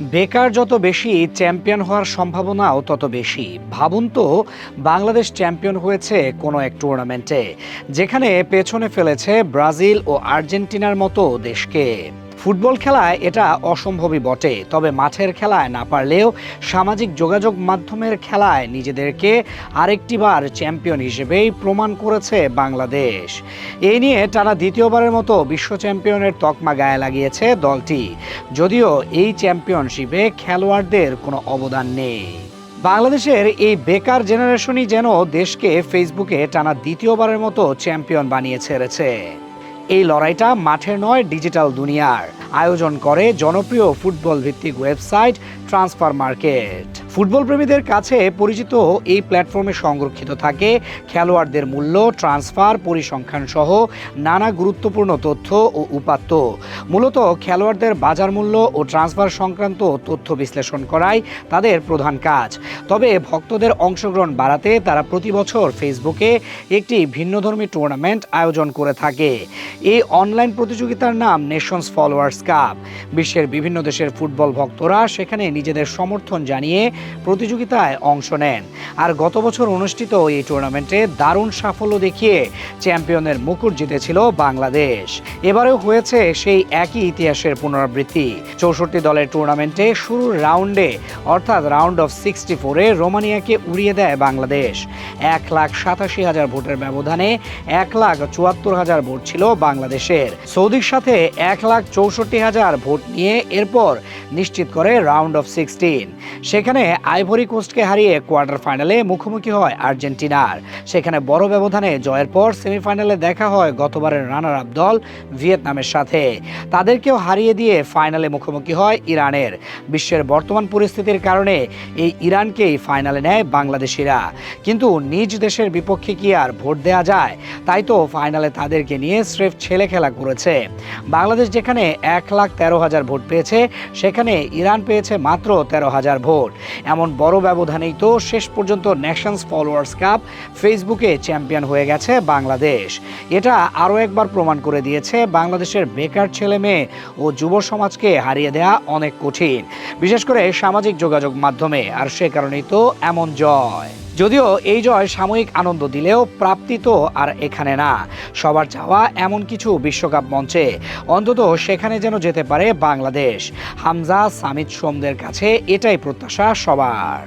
বেকার যত বেশি, চ্যাম্পিয়ন হওয়ার সম্ভাবনাও তত বেশি। ভাবুন তো, বাংলাদেশ চ্যাম্পিয়ন হয়েছে কোনো এক টুর্নামেন্টে, যেখানে পেছনে ফেলেছে ব্রাজিল ও আর্জেন্টিনার মতো দেশকে। ফুটবল খেলায় এটা অসম্ভবই বটে, তবে মাঠের খেলায় না পারলেও সামাজিক যোগাযোগ মাধ্যমের খেলায় নিজেদেরকে আরেকটিবার চ্যাম্পিয়ন হিসেবেই প্রমাণ করেছে বাংলাদেশ। এই নিয়ে টানা দ্বিতীয়বারের মতো বিশ্ব চ্যাম্পিয়নের তকমা গায়ে লাগিয়েছে দলটি, যদিও এই চ্যাম্পিয়নশিপে খেলোয়াড়দের কোনো অবদান নেই। বাংলাদেশের এই বেকার জেনারেশনই যেন দেশকে ফেসবুকে টানা দ্বিতীয়বারের মতো চ্যাম্পিয়ন বানিয়ে ছেড়েছে। এই লড়াইটা মাঠের নয়, ডিজিটাল দুনিয়ার। আয়োজন করে জনপ্রিয় ফুটবল ভিত্তিক ওয়েবসাইট ট্রান্সফার মার্কেট। ফুটবল প্রেমীদের কাছে পরিচিত এই প্ল্যাটফর্মে সংরক্ষিত থাকে খেলোয়াড়দের মূল্য, ট্রান্সফার পরিসংখ্যান সহ নানা গুরুত্বপূর্ণ তথ্য ও উপাত্ত। মূলত খেলোয়াড়দের বাজার মূল্য ও ট্রান্সফার সংক্রান্ত তথ্য বিশ্লেষণ করাই তাদের প্রধান কাজ। তবে ভক্তদের অংশগ্রহণ বাড়াতে তারা প্রতি বছর ফেসবুকে একটি ভিন্নধর্মী টুর্নামেন্ট আয়োজন করে থাকে। এই অনলাইন প্রতিযোগিতার নাম নেশনস ফলোয়ার্স কাপ। বিশ্বের বিভিন্ন দেশের ফুটবল ভক্তরা সেখানে নিজেদের সমর্থন জানিয়ে প্রতিযোগিতায় অংশ নেন। আর গত বছর অনুষ্ঠিত এই টুর্নামেন্টে দারুণ সাফল্য দেখিয়ে চ্যাম্পিয়নের মুকুট জিতেছিল বাংলাদেশ। এবারেও হয়েছে সেই একই ইতিহাসের পুনরাবৃত্তি। 64 দলের টুর্নামেন্টে শুরুর রাউন্ডে অর্থাৎ রাউন্ড অফ 64-এ রোমানিয়াকে উড়িয়ে দেয় বাংলাদেশ। 1,87,000 ভোটের ব্যবধানে 1,74,000 ভোট ছিল বাংলাদেশের। সৌদির সাথে 1,64,000 ভোট নিয়ে এরপর নিশ্চিত করে রাউন্ড অফ 16। সেখানে আইভরি কোস্টকে হারিয়ে কোয়ার্টার ফাইনালে মুখোমুখি হয় আর্জেন্টিনার। সেখানে বড় ব্যবধানে জয়ের পর সেমিফাইনালে দেখা হয় গতবারের রানার আপ দল ভিয়েতনামের সাথে। তাদেরকেও হারিয়ে দিয়ে ফাইনালে মুখোমুখি হয় ইরানের। বিশ্বের বর্তমান পরিস্থিতির কারণে এই ইরানকেই ফাইনালে নেয় বাংলাদেশিরা। কিন্তু নিজ দেশের বিপক্ষে কি আর ভোট দেওয়া যায়? তাই তো ফাইনালে তাদেরকে নিয়ে স্রেফ ছেলে খেলা করেছে। বাংলাদেশ যেখানে 1,13,000 ভোট পেয়েছে, সেখানে ইরান পেয়েছে মাত্র 13,000 ভোট। এমন বড় ব্যবধানেই তো শেষ পর্যন্ত নেশনস ফলোয়ার্স কাপ ফেসবুকে চ্যাম্পিয়ন হয়ে গেছে বাংলাদেশ। এটা আরও একবার প্রমাণ করে দিয়েছে বাংলাদেশের বেকার ছেলে মেয়ে ও যুব সমাজকে হারিয়ে দেওয়া অনেক কঠিন, বিশেষ করে সামাজিক যোগাযোগ মাধ্যমে। আর সে কারণেই তো এমন জয়। যদিও এই জয় সাময়িক আনন্দ দিলেও প্রাপ্তি তো আর এখানে না। সবার চাওয়া এমন কিছু বিশ্বকাপ মঞ্চে, অন্তত সেখানে যেন যেতে পারে বাংলাদেশ। হামজা, সামিদ, সোমদের কাছে এটাই প্রত্যাশা সবার।